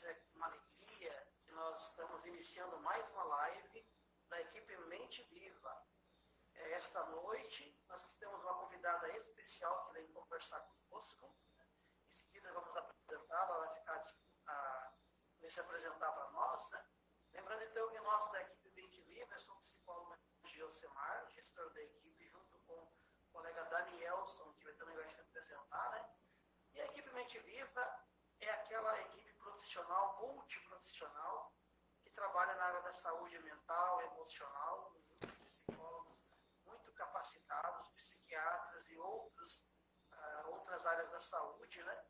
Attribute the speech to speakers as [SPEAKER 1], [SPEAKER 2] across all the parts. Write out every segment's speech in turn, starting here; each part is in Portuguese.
[SPEAKER 1] todos, é uma alegria que nós estamos iniciando mais uma live da equipe Mente Viva. Esta noite nós temos uma convidada especial que vem conversar conosco. Em seguida vamos apresentá-la, ela vai se apresentar para nós, né? Lembrando então que nós da equipe Mente Viva, eu sou o psicólogo Gilcemar, gestor da equipe, junto com o colega Danielson, que também vai se apresentar, né? E a equipe Mente Viva é aquela equipe profissional, multiprofissional, que trabalha na área da saúde mental, emocional, com psicólogos muito capacitados, psiquiatras e outras áreas da saúde, né?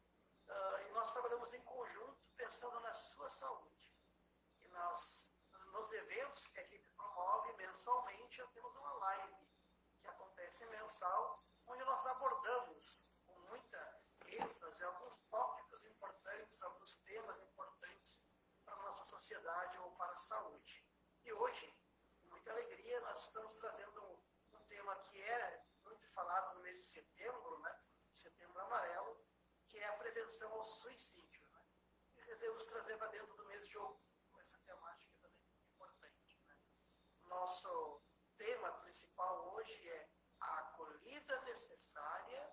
[SPEAKER 1] E nós trabalhamos em conjunto pensando na sua saúde. E nos eventos que a equipe promove mensalmente, temos uma live que acontece mensal, onde nós abordamos com muita ênfase alguns tópicos importantes, alguns temas importantes para a nossa sociedade ou para a saúde. E hoje, com muita alegria, nós estamos trazendo um tema que é muito falado no mês de setembro, né? Setembro Amarelo, que é a prevenção ao suicídio, né? E devemos trazer para dentro do mês de outubro essa temática também importante, né? Nosso tema principal hoje é a acolhida necessária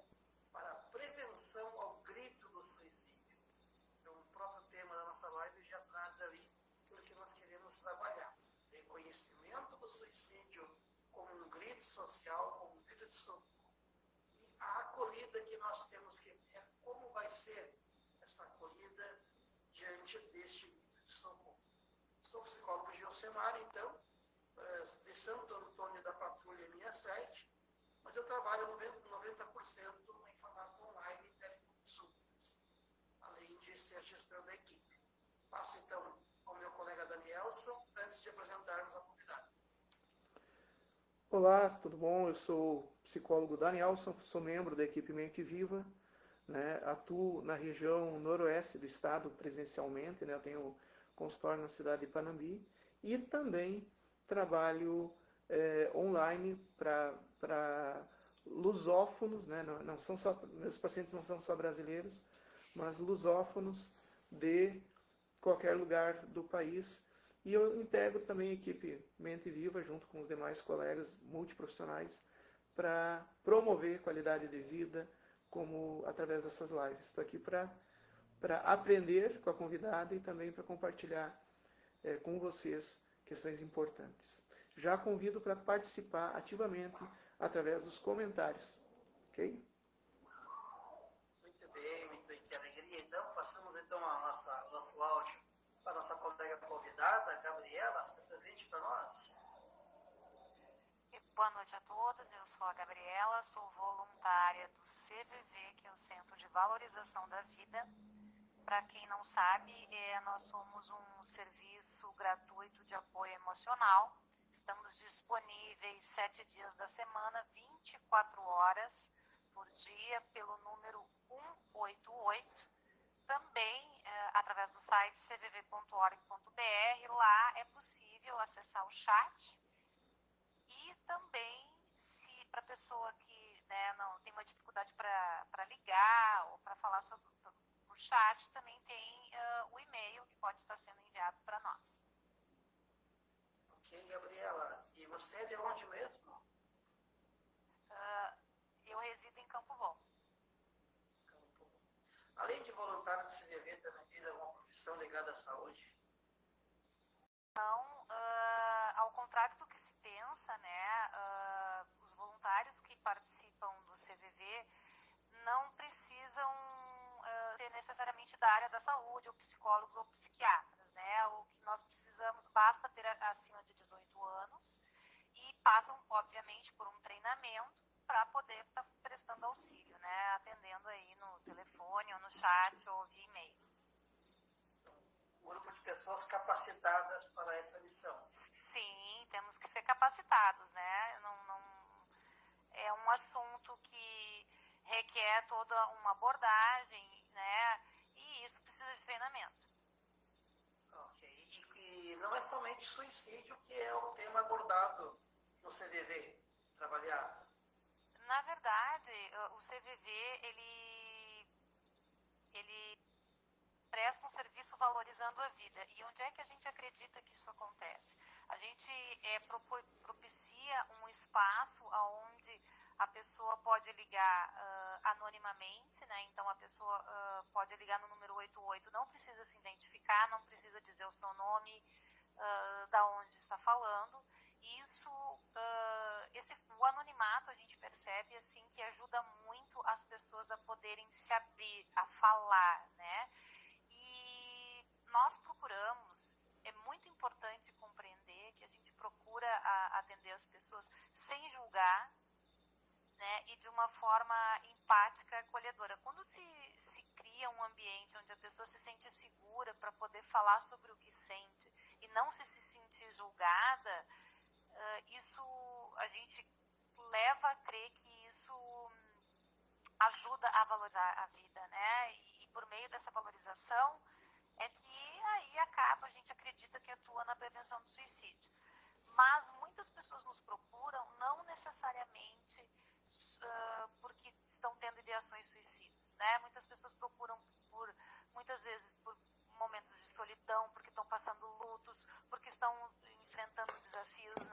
[SPEAKER 1] para a prevenção ao grito do suicídio. Então, o próprio tema da nossa live já traz ali aquilo que nós queremos trabalhar. Reconhecimento do suicídio como um grito social, como um grito de socorro. E a acolhida que nós temos que ver, como vai ser essa acolhida diante deste grito de socorro. Sou psicólogo Gilcemar, então, de Santo Antônio da Patrulha 67, mas eu trabalho 90% em formato online e teleconsultas, além de ser gestor da equipe. Passo então ao meu colega Danielson, antes de apresentarmos a convidada.
[SPEAKER 2] Olá, tudo bom? Eu sou o psicólogo Danielson, sou membro da equipe Mente Viva, né? Atuo na região noroeste do estado presencialmente, né? Eu tenho consultório na cidade de Panambi e também trabalho online para lusófonos, né? Não são só, meus pacientes não são só brasileiros, mas lusófonos de qualquer lugar do país. E eu integro também a equipe Mente Viva, junto com os demais colegas multiprofissionais, para promover qualidade de vida, como através dessas lives. Estou aqui para aprender com a convidada e também para compartilhar com vocês questões importantes. Já convido para participar ativamente através dos comentários. Ok?
[SPEAKER 1] Muito bem, que alegria. Então, passamos então o nosso áudio para a nossa colega convidada, Gabriela. Se apresente para nós.
[SPEAKER 3] Boa noite a todos, eu sou a Gabriela, sou voluntária do CVV, que é o Centro de Valorização da Vida. Para quem não sabe, nós somos um serviço gratuito de apoio emocional. Estamos disponíveis 7 dias da semana, 24 horas por dia, pelo número 188. Também através do site cvv.org.br, lá é possível acessar o chat. E também, se para a pessoa que não tem uma dificuldade para ligar ou para falar por chat, também tem o e-mail que pode estar sendo enviado para nós.
[SPEAKER 1] Ok, Gabriela. E você é de onde mesmo?
[SPEAKER 3] Eu resido em Campo Bom.
[SPEAKER 1] Além de voluntário do CVV, também fez alguma profissão ligada à saúde?
[SPEAKER 3] Então, ao contrário do que se pensa, os voluntários que participam do CVV não precisam ser necessariamente da área da saúde, ou psicólogos ou psiquiatras, O que nós precisamos, basta ter acima de 18 anos e passam, obviamente, por um treinamento para poder estar prestando auxílio, atendendo aí no telefone, ou no chat, ou via e-mail.
[SPEAKER 1] Um grupo de pessoas capacitadas para essa missão.
[SPEAKER 3] Sim, temos que ser capacitados, é um assunto que requer toda uma abordagem, e isso precisa de treinamento.
[SPEAKER 1] Ok, e não é somente suicídio que é o tema abordado no CVV, trabalhado?
[SPEAKER 3] Na verdade, o CVV, ele presta um serviço valorizando a vida. E onde é que a gente acredita que isso acontece? A gente propicia um espaço onde a pessoa pode ligar anonimamente, né? Então a pessoa pode ligar no número 88, não precisa se identificar, não precisa dizer o seu nome, da onde está falando. Isso, o anonimato a gente percebe assim que ajuda muito as pessoas a poderem se abrir, a falar, né? E nós procuramos, é muito importante compreender que a gente procura atender as pessoas sem julgar, né, e de uma forma empática, acolhedora. Quando se cria um ambiente onde a pessoa se sente segura para poder falar sobre o que sente e não se sentir julgada, isso a gente leva a crer que isso ajuda a valorizar a vida, né? E por meio dessa valorização é que aí a gente acredita que atua na prevenção do suicídio. Mas muitas pessoas nos procuram não necessariamente porque estão tendo ideações suicidas, né? Muitas pessoas procuram muitas vezes por momentos de solidão, porque estão passando lutos, porque estão enfrentando desafios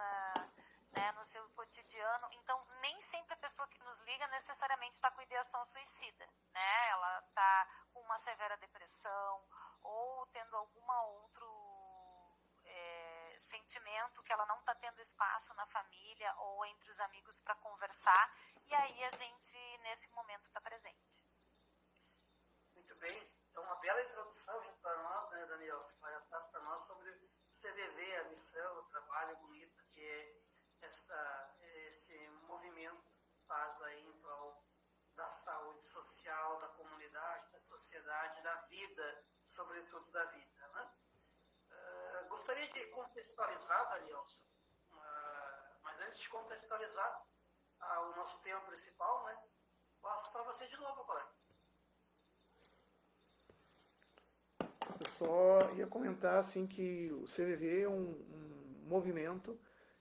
[SPEAKER 3] no seu cotidiano. Então, nem sempre a pessoa que nos liga necessariamente está com ideação suicida, né? Ela está com uma severa depressão ou tendo alguma outro sentimento que ela não está tendo espaço na família ou entre os amigos para conversar, e aí a gente, nesse momento, está presente.
[SPEAKER 1] Muito bem. Então, uma bela introdução para nós, né, Daniel? Você vai atrás para nós sobre o CVV, a missão, o trabalho bonito que é esse movimento faz aí em prol da saúde social, da comunidade, da sociedade, da vida, sobretudo da vida, né? Gostaria de contextualizar, Danielson, mas antes de contextualizar o nosso tema principal, né, passo para você de novo, colega.
[SPEAKER 2] Eu só ia comentar assim que o CVV é um movimento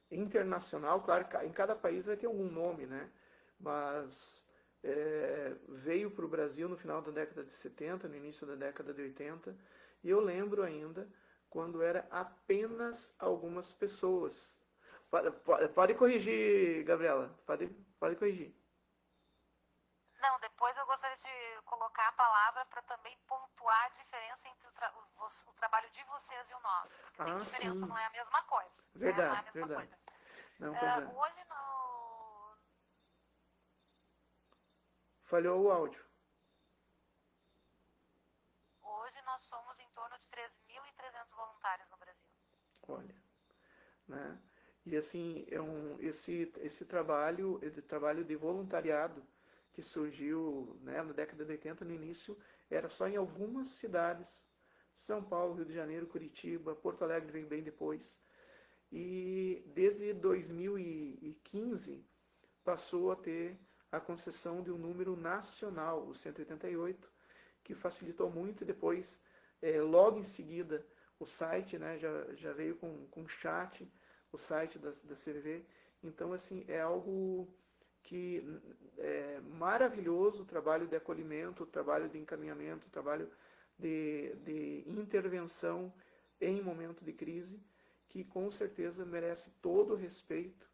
[SPEAKER 2] internacional, claro que em cada país vai ter algum nome, né? Mas veio para o Brasil no final da década de 70, no início da década de 80, e eu lembro ainda quando era apenas algumas pessoas. Pode corrigir, Gabriela, pode corrigir.
[SPEAKER 3] Não, depois eu gostaria de colocar a palavra para também pontuar a diferença entre o trabalho de vocês e o nosso. Porque tem diferença,
[SPEAKER 2] sim.
[SPEAKER 3] Não é a mesma coisa.
[SPEAKER 2] Verdade,
[SPEAKER 3] Não é a mesma
[SPEAKER 2] verdade.
[SPEAKER 3] coisa.
[SPEAKER 2] Não, pois é.
[SPEAKER 3] Hoje
[SPEAKER 2] Falhou o áudio.
[SPEAKER 3] Hoje nós somos em torno de 3.300 voluntários no Brasil.
[SPEAKER 2] Olha, né? E assim, esse trabalho de voluntariado que surgiu, né, na década de 80, no início, era só em algumas cidades, São Paulo, Rio de Janeiro, Curitiba, Porto Alegre veio bem depois. E desde 2015 passou a ter a concessão de um número nacional, o 188, que facilitou muito. E depois, logo em seguida, o site, né, já veio com chat, o site da CVV. Então, assim, é algo que é maravilhoso, o trabalho de acolhimento, o trabalho de encaminhamento, o trabalho de intervenção em momento de crise, que com certeza merece todo o respeito,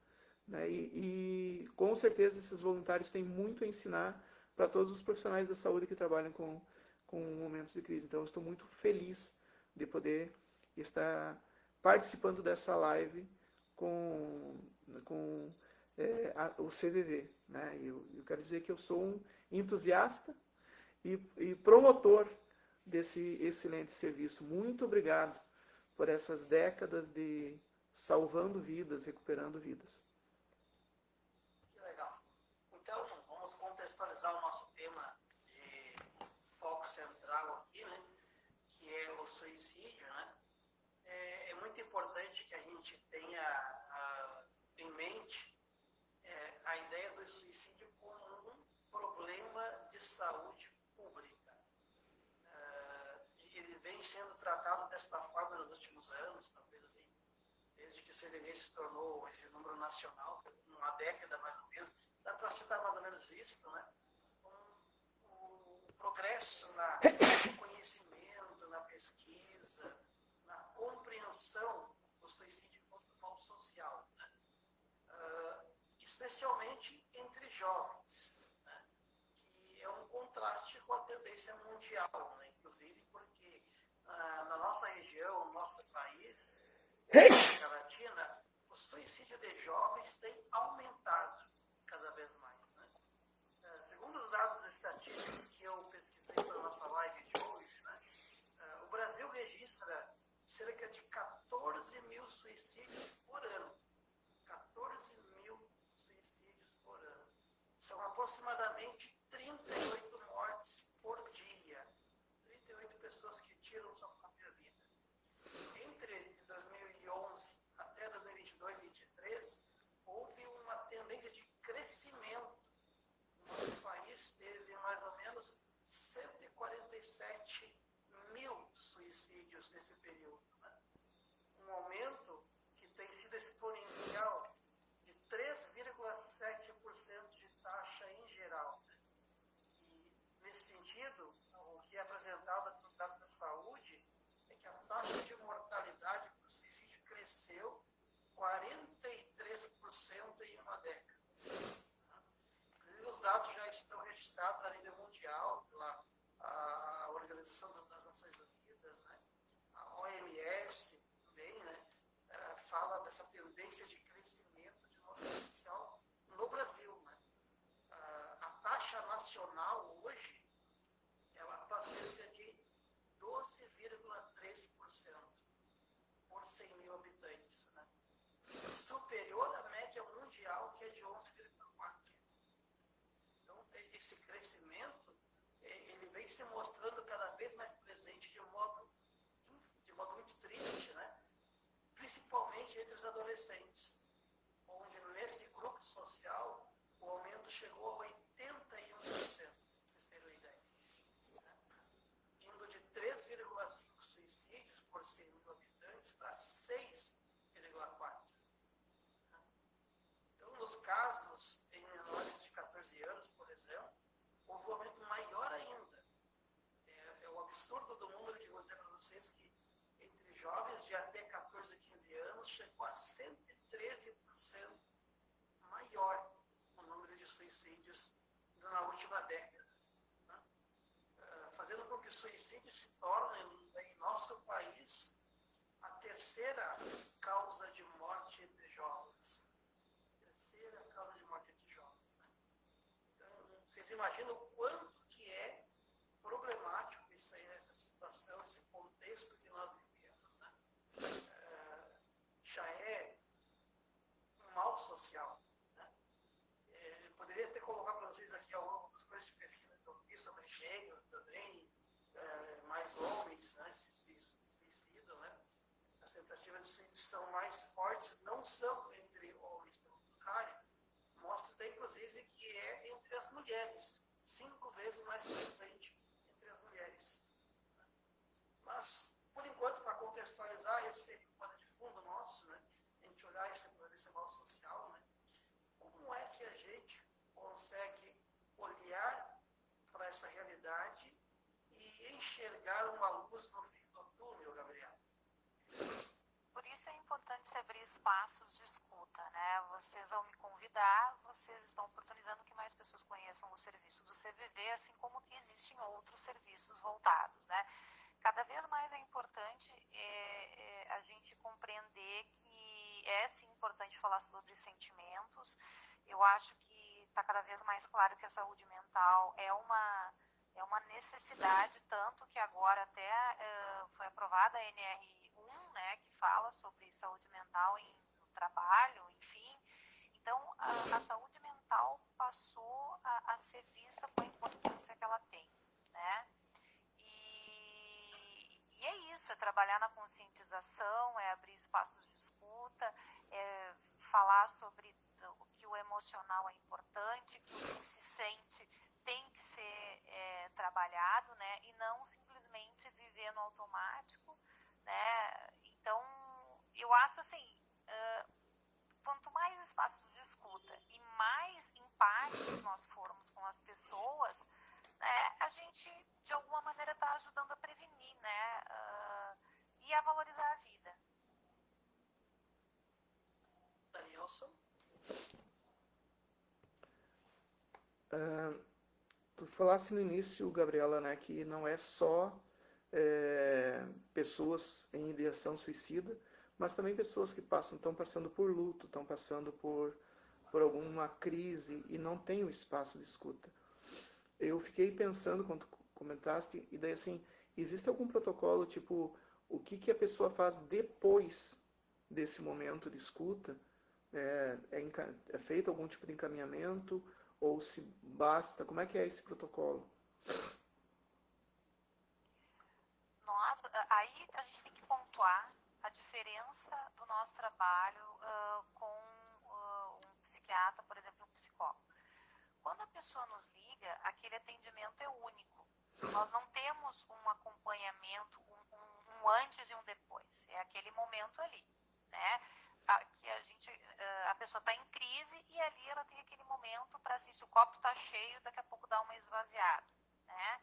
[SPEAKER 2] né? E com certeza esses voluntários têm muito a ensinar para todos os profissionais da saúde que trabalham com momentos de crise. Então, eu estou muito feliz de poder estar participando dessa live com o CVV, né? Eu quero dizer que eu sou um entusiasta e promotor desse excelente serviço. Muito obrigado por essas décadas de salvando vidas, recuperando vidas.
[SPEAKER 1] Que legal. Então, vamos contextualizar o nosso tema de foco central aqui, né? Que é o suicídio, né? É muito importante que a gente tenha em mente a ideia do suicídio como um problema de saúde pública. Ele vem sendo tratado desta forma nos últimos anos, talvez assim, desde que o CVV se tornou esse número nacional, uma década mais ou menos, dá para citar mais ou menos visto, né? O progresso no conhecimento, expansão do suicídio enquanto mal social, né? Especialmente entre jovens, né? Que é um contraste com a tendência mundial, né? Inclusive porque na nossa região, no nosso país, na América Latina, o suicídio de jovens tem aumentado cada vez mais, né? Segundo os dados estatísticos que eu pesquisei para a nossa live de hoje, né? O Brasil registra cerca de 14 mil suicídios por ano. 14 mil suicídios por ano. São aproximadamente 38 mortes por dia. 38 pessoas que tiram sua própria vida. Entre 2011 até 2022 e 2023, houve uma tendência de crescimento. O nosso país teve mais ou menos 147 mil suicídios nesse período, né? Um aumento que tem sido exponencial de 3,7% de taxa em geral, né? E, nesse sentido, o que é apresentado pelos dados da saúde é que a taxa de mortalidade por suicídio cresceu 43% em uma década. Os dados já estão registrados a nível mundial pela a Organização das Nações Unidas, né? A OMS também, né? Fala dessa tendência de crescimento de modo social no Brasil, né? A taxa nacional hoje ela está cerca de 12,3% por 100 mil habitantes, né? Superior à média mundial, que é de 11,4%. Então, esse crescimento ele vem se mostrando cada vez mais presente de modo muito triste, né? Principalmente entre os adolescentes, onde nesse grupo social o aumento chegou a 81%, para vocês terem uma ideia, né? Indo de 3,5 suicídios por 100 mil habitantes para 6,4. Então, nos casos em menores de 14 anos, por exemplo, houve um aumento maior ainda. É o absurdo do número que vou dizer para vocês que entre jovens de até 14 a 15 anos chegou a 113% maior o número de suicídios na última década, né? Fazendo com que o suicídio se torne, em nosso país, a terceira causa de morte entre jovens. Terceira causa de morte entre jovens, né? Então, vocês imaginam o quanto que é problemático essa situação, esse contexto que nós vivemos, né? Já é um mal social, né? Eu poderia até colocar para vocês aqui algumas coisas de pesquisa que eu fiz sobre gênero também, mais homens, né, se suicidam, né? As tentativas de suicídio são mais fortes, não são entre homens, pelo contrário, mostra até inclusive que é entre as mulheres, 5 vezes mais frequente entre as mulheres. Mas, por enquanto, para contextualizar esse pano de fundo nosso, né, a gente olhar esse mal social, né, como é que a gente consegue olhar para essa realidade e enxergar uma luz no fim do túnel, Gabriel?
[SPEAKER 3] Por isso é importante se abrir espaços de escuta, né? Vocês, ao me convidar, vocês estão oportunizando que mais pessoas conheçam o serviço do CVV, assim como existem outros serviços voltados, né? Cada vez mais é importante a gente compreender que é, sim, importante falar sobre sentimentos. Eu acho que está cada vez mais claro que a saúde mental é uma necessidade, tanto que agora até foi aprovada a NR1, né, que fala sobre saúde mental no trabalho, enfim. Então, a saúde mental passou a ser vista com a importância que ela tem, né? E é isso, é trabalhar na conscientização, é abrir espaços de escuta, é falar sobre que o emocional é importante, que o que se sente tem que ser trabalhado, né? E não simplesmente viver no automático, né? Então, eu acho assim, quanto mais espaços de escuta e mais empáticos nós formos com as pessoas, né, a gente, de alguma maneira, está ajudando a prevenir, né? E a valorizar a vida,
[SPEAKER 2] Tu falasse no início, Gabriela, né, que não é só pessoas em ideação suicida, mas também pessoas que estão passando por luto, estão passando por alguma crise e não tem o espaço de escuta. Eu fiquei pensando quando tu comentaste, e daí assim, existe algum protocolo, tipo, o que a pessoa faz depois desse momento de escuta? É feito algum tipo de encaminhamento? Ou se basta? Como é que é esse protocolo?
[SPEAKER 3] Aí a gente tem que pontuar a diferença do nosso trabalho com um psiquiatra, por exemplo, um psicólogo. Quando a pessoa nos liga, aquele atendimento é único. Nós não temos um acompanhamento, um antes e um depois. É aquele momento ali, né? Que a pessoa está em crise e ali ela tem aquele momento para se o copo está cheio, daqui a pouco dá uma esvaziada, né?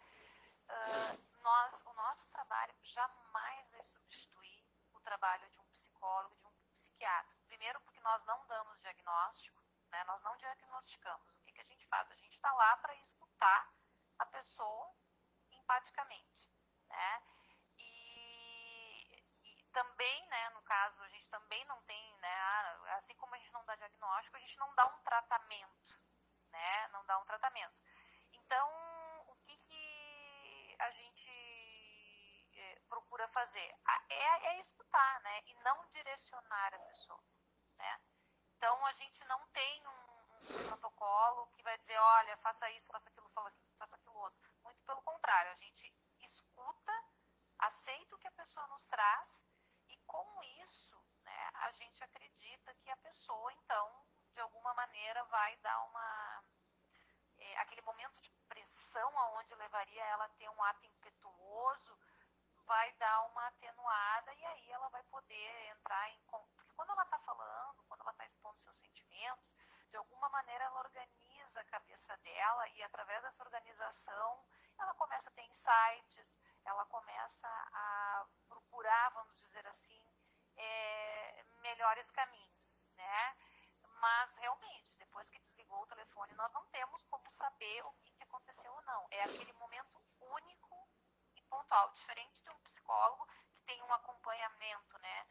[SPEAKER 3] O nosso trabalho jamais vai substituir o trabalho de um psicólogo, de um psiquiatra. Primeiro porque nós não damos diagnóstico, né? Nós não diagnosticamos. O que a gente faz? A gente está lá para escutar a pessoa empaticamente, né? E também, né, no caso, a gente também não tem, né, assim como a gente não dá diagnóstico, a gente não dá um tratamento, né? Não dá um tratamento. Então, o que a gente procura fazer? É escutar, né? E não direcionar a pessoa, né? Então, a gente não tem um protocolo que vai dizer, olha, faça isso, faça aquilo outro. Muito pelo contrário, a gente escuta, aceita o que a pessoa nos traz e com isso, né, a gente acredita que a pessoa, então, de alguma maneira vai dar aquele momento de pressão aonde levaria ela a ter um ato impetuoso, vai dar uma atenuada e aí ela vai poder entrar em... Porque quando ela está falando, quando ela está expondo seus sentimentos, de alguma maneira ela organiza a cabeça dela e através dessa organização ela começa a ter insights, ela começa a procurar, vamos dizer assim, melhores caminhos, né? Mas realmente, depois que desligou o telefone, nós não temos como saber o que aconteceu ou não. É aquele momento único e pontual, diferente de um psicólogo que tem um acompanhamento, né?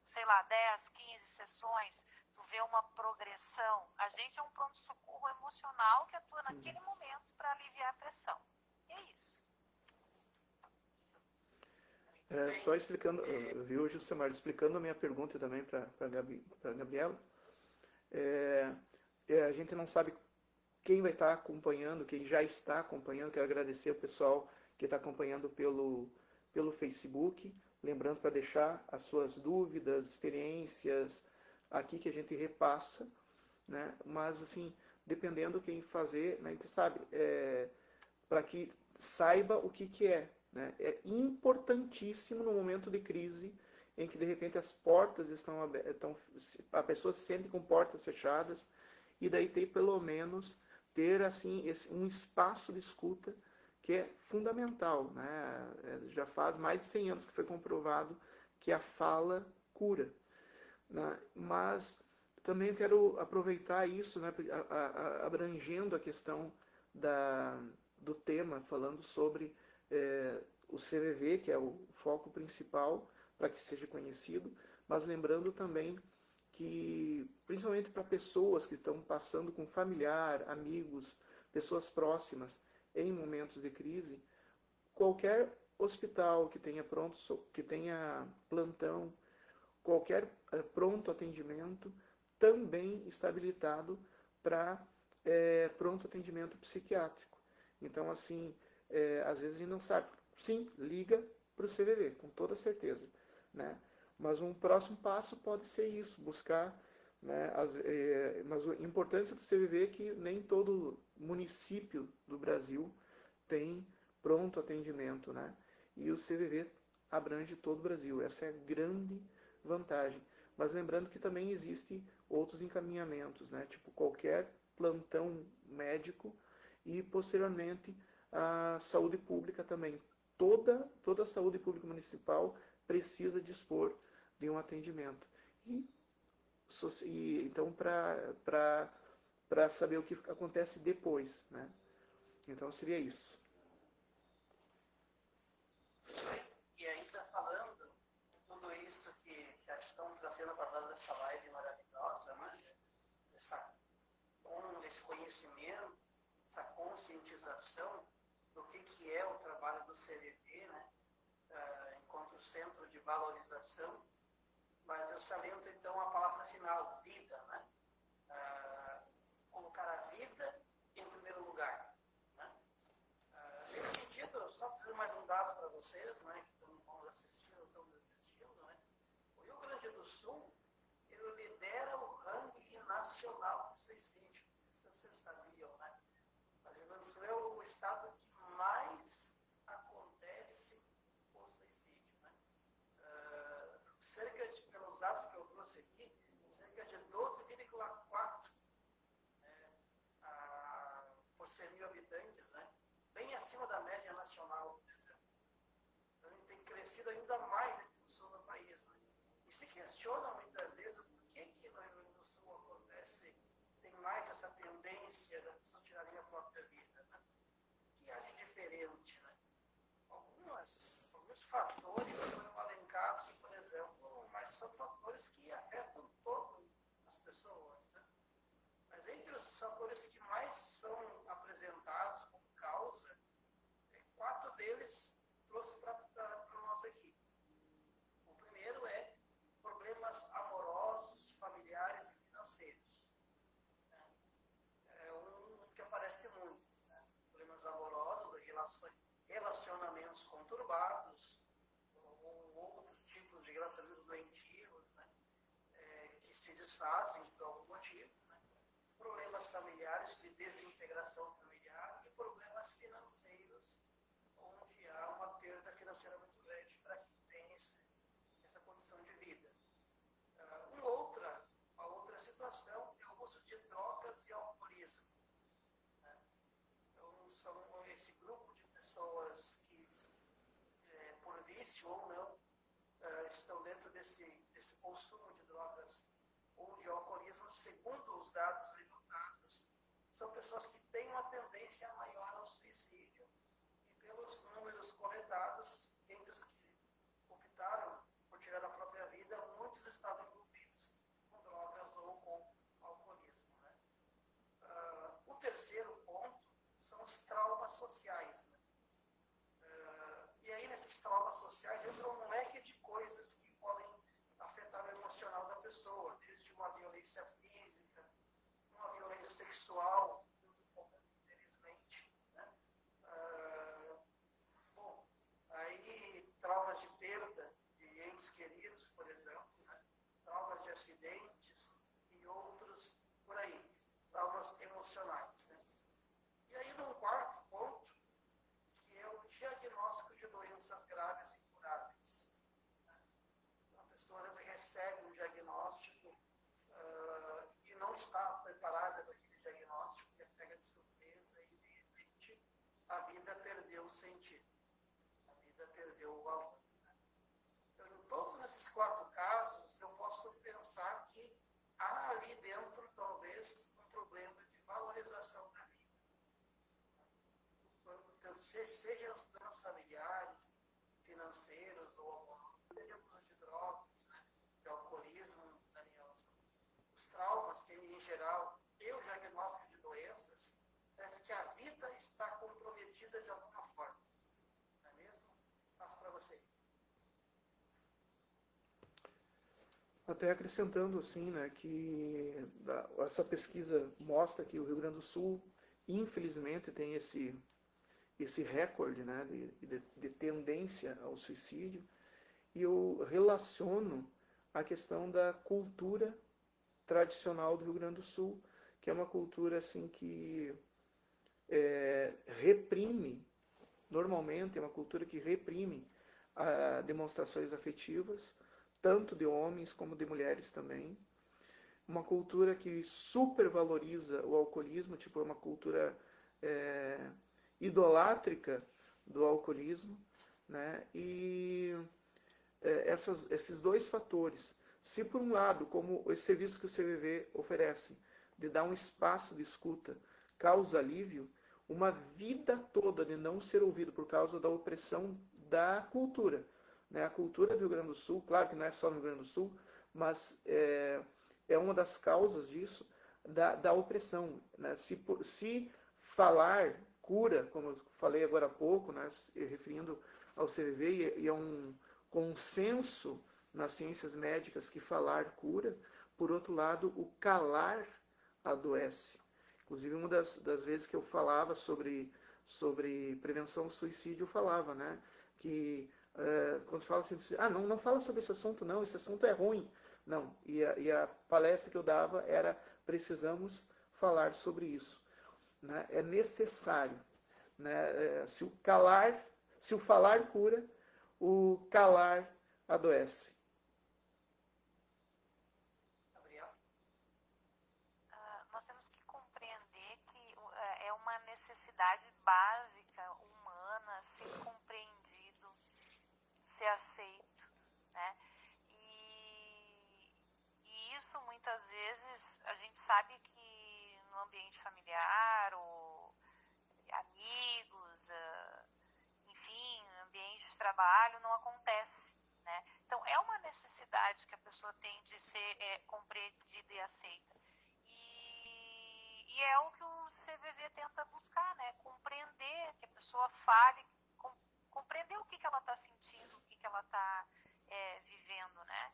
[SPEAKER 3] Sei lá, 10, 15 sessões, tu vê uma progressão. A gente é um pronto-socorro emocional que atua naquele momento para aliviar a pressão. E é isso.
[SPEAKER 2] Só explicando, viu, Jusemar, explicando a minha pergunta também para a Gabriela. A gente não sabe quem vai estar acompanhando, quem já está acompanhando. Quero agradecer ao pessoal que está acompanhando pelo Facebook. Lembrando para deixar as suas dúvidas, experiências aqui que a gente repassa, né? Mas assim, dependendo quem fazer, né, a gente sabe, para que saiba o que é, né? É importantíssimo no momento de crise em que de repente as portas estão abertas, a pessoa se sente com portas fechadas, e daí tem pelo menos ter assim um espaço de escuta que é fundamental, né? Já faz mais de 100 anos que foi comprovado que a fala cura, né? Mas também quero aproveitar isso, né, abrangendo a questão do tema, falando sobre o CVV, que é o foco principal para que seja conhecido, mas lembrando também que, principalmente para pessoas que estão passando com familiar, amigos, pessoas próximas em momentos de crise, qualquer hospital que tenha plantão, qualquer pronto atendimento também está habilitado para pronto atendimento psiquiátrico. Então, assim, às vezes a gente não sabe. Sim, liga para o CVV, com toda certeza, né? Mas um próximo passo pode ser isso, buscar, né? Mas a importância do CVV é que nem todo município do Brasil tem pronto atendimento, né? E o CVV abrange todo o Brasil. Essa é a grande vantagem. Mas lembrando que também existem outros encaminhamentos, né? Tipo qualquer plantão médico e posteriormente a saúde pública também. Toda a saúde pública municipal precisa dispor de um atendimento. E então, para para saber o que acontece depois, né? Então seria isso.
[SPEAKER 1] E ainda falando tudo isso que estão trazendo para nós dessa live maravilhosa, né? Com esse conhecimento, essa conscientização do que é o trabalho do CVV, né? Enquanto centro de valorização, mas eu saliento então a palavra final, vida, né? Colocar a vida em primeiro lugar, né? Nesse sentido, só trazendo mais um dado para vocês, né, que estamos assistindo, né? O Rio Grande do Sul, ele lidera o ranking nacional de suicídio. Isso vocês sabiam, né? Mas o Rio Grande do Sul é o estado que mais acontece o suicídio, né? Pelos dados que eu trouxe aqui, cerca de 12,4 por 100 mil habitantes, né? Bem acima da média nacional, por exemplo. Então, ele tem crescido ainda mais aqui no sul do país, né? E se questiona muitas vezes por que no Rio Grande do Sul acontece, tem mais essa tendência das pessoas tirarem a própria vida, né? O que há de diferente, né? Alguns fatores foram elencados, por exemplo, mas são fatores que afetam todas as pessoas, né? Mas entre os fatores que mais são apresentados como causa, 4 deles trouxe para nós aqui. O primeiro é problemas amorosos, familiares e financeiros. É um que aparece muito, né? Problemas amorosos, relacionamentos conturbados, ou outros tipos de relacionamentos doentios, né? Que se desfazem por algum motivo, né? Problemas familiares de desintegração familiar e problemas financeiros, onde há uma perda financeira muito grande para quem tem essa condição de vida. Uma outra situação é o uso de drogas e alcoolismo, né? Então, são esse grupo de pessoas que, por vício ou não, estão dentro desse consumo de drogas ou de alcoolismo, segundo os dados levantados, são pessoas que têm uma tendência maior ao suicídio. E pelos números coletados, entre os que optaram por tirar a própria vida, muitos estavam envolvidos com drogas ou com alcoolismo, né? O terceiro ponto são os traumas sociais, né? E aí, nesses traumas sociais, entra um leque de coisas que podem afetar o emocional da pessoa, desde uma violência física, uma violência sexual, muito comum, infelizmente, né? Aí traumas de perda de entes queridos, por exemplo, né? Traumas de acidentes e outros por aí, traumas emocionais, né? E aí, num quarto ponto, que é o diagnóstico de doenças graves e incuráveis. A pessoa às vezes recebe um diagnóstico e não está preparada para aquele diagnóstico, que é pega de surpresa e, de repente, a vida perdeu o sentido. A vida perdeu o valor. Então, em todos esses 4 casos, eu posso pensar que há ali dentro, talvez, um problema de valorização da vida. Então, seja os problemas familiares, financeiros ou amorosos, seja o uso de drogas, né, de alcoolismo, Daniel, os traumas que, em geral, e o diagnóstico de doenças, parece que a vida está comprometida de alguma forma. Não é mesmo? Passo para você.
[SPEAKER 2] Até acrescentando assim, né, que essa pesquisa mostra que o Rio Grande do Sul, infelizmente, tem esse recorde, né, de tendência ao suicídio, e eu relaciono a questão da cultura tradicional do Rio Grande do Sul, que é uma cultura assim que reprime, normalmente é uma cultura que reprime demonstrações afetivas, tanto de homens como de mulheres também. Uma cultura que supervaloriza o alcoolismo, tipo, é uma cultura idolátrica do alcoolismo, né? E esses 2 fatores, se por um lado, como esse serviço que o CVV oferece, de dar um espaço de escuta, causa alívio, uma vida toda de não ser ouvido por causa da opressão da cultura. Né? A cultura do Rio Grande do Sul, claro que não é só no Rio Grande do Sul, mas é uma das causas disso, da opressão. Né? Se falar cura, como eu falei agora há pouco, né, referindo ao CVV, e é um consenso nas ciências médicas que falar cura, por outro lado, o calar adoece. Inclusive, uma das vezes que eu falava sobre prevenção do suicídio, eu falava, né, que quando se fala assim, não fala sobre esse assunto não, esse assunto é ruim. Não, e a palestra que eu dava era, precisamos falar sobre isso. Né? É necessário. Né? Se o falar cura, o calar adoece.
[SPEAKER 3] Nós temos que compreender que é uma necessidade básica, humana, ser compreendido, ser aceito, né? E isso, muitas vezes, a gente sabe que no ambiente familiar, ou amigos, enfim, ambiente de trabalho, não acontece, né? Então, é uma necessidade que a pessoa tem de ser compreendida e aceita. E é o que o CVV tenta buscar, né? Compreender, que a pessoa fale, compreender o que ela está sentindo, o que ela está vivendo, né?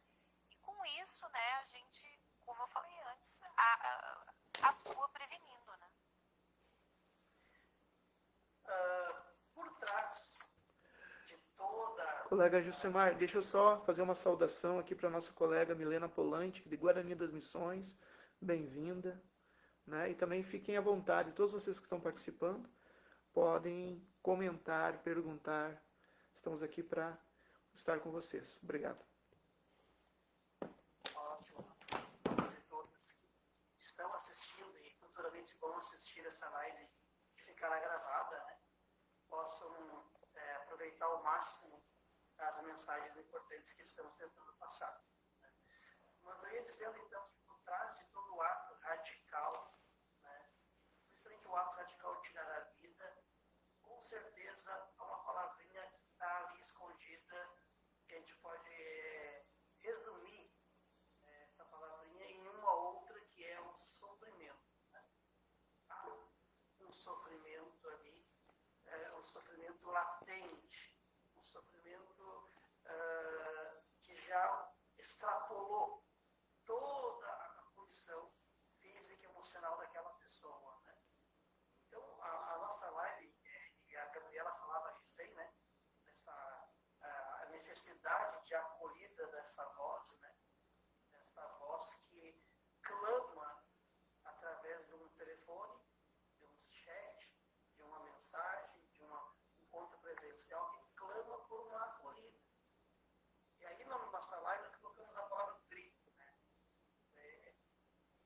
[SPEAKER 3] E com isso, né, a gente, como eu falei antes, atua prevenindo, né?
[SPEAKER 1] Por trás de toda...
[SPEAKER 2] Colega Jusemar, deixa eu só fazer uma saudação aqui para a nossa colega Milena Polante, de Guarani das Missões. Bem-vinda. Né? E também fiquem à vontade, todos vocês que estão participando, podem comentar, perguntar. Estamos aqui para estar com vocês. Obrigado.
[SPEAKER 1] Ótimo. Todos e todas que estão assistindo e futuramente vão assistir essa live que ficará gravada, né? Possam aproveitar ao máximo as mensagens importantes que estamos tentando passar. Né? Mas eu ia dizendo, então, que por trás de todo o ato radical, né, principalmente o ato radical de tirar a vida, com certeza há uma palavrinha que está ali escondida, que a gente pode resumir essa palavrinha em uma outra, que é o sofrimento. Né? Há um sofrimento ali, um sofrimento latente, um sofrimento que já extrapolou toda a condição física e emocional daquela pessoa. Né? Então, a nossa live, e a Gabriela falava recém, né? A necessidade de acolhida dessa voz, né? Dessa voz que clama através de um telefone, de um chat, de uma mensagem, de um encontro presencial, que clama por uma acolhida. E aí, na nossa live, nós colocamos a palavra grito. Né?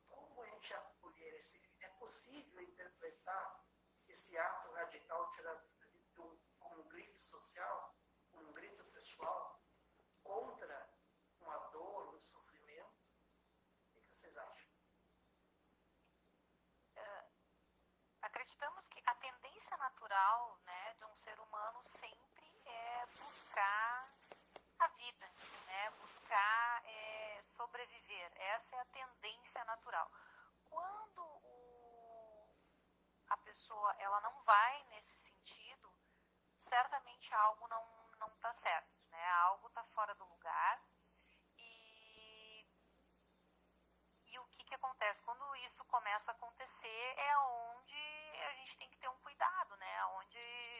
[SPEAKER 1] Como a gente acolher é possível interpretar esse ato radical como um grito social, como um grito pessoal, contra uma dor, um sofrimento? O que vocês acham?
[SPEAKER 3] Acreditamos que a tendência natural, né, de um ser humano sempre é buscar a vida, né, buscar sobreviver. Essa é a tendência natural. Quando a pessoa ela não vai nesse sentido, certamente algo não está certo, né? Algo está fora do lugar. E o que acontece? Quando isso começa a acontecer, é onde a gente tem que ter um cuidado, né? Onde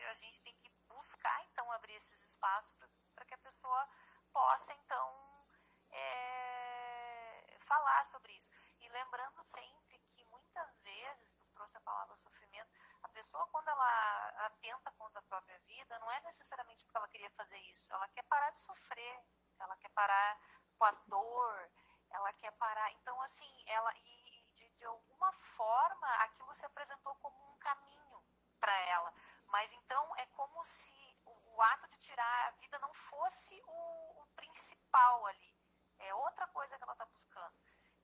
[SPEAKER 3] a gente tem que buscar, então, abrir esses espaços para que a pessoa possa, então, falar sobre isso. E lembrando sempre que, muitas vezes, tu trouxe a palavra sofrimento, a pessoa, quando ela atenta contra a própria vida, não é necessariamente porque ela queria fazer isso. Ela quer parar de sofrer, ela quer parar com a dor, ela quer parar. Então, assim, de alguma forma, aquilo se apresentou como um caminho para ela. Mas, então, é como se o ato de tirar a vida não fosse o principal ali. É outra coisa que ela está buscando.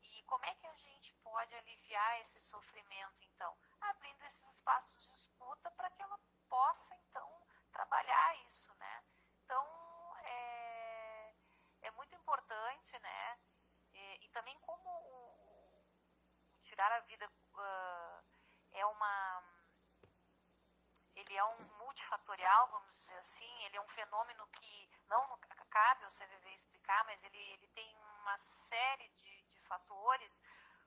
[SPEAKER 3] E como é que a gente pode aliviar aliviar esse sofrimento, então? Abrindo esses espaços de escuta para que ela possa, então, trabalhar isso, né? Então, é muito importante, né? E também como o tirar a vida ele é um multifatorial, vamos dizer assim, ele é um fenômeno que não cabe ao CVV explicar, mas ele tem uma série de fatores.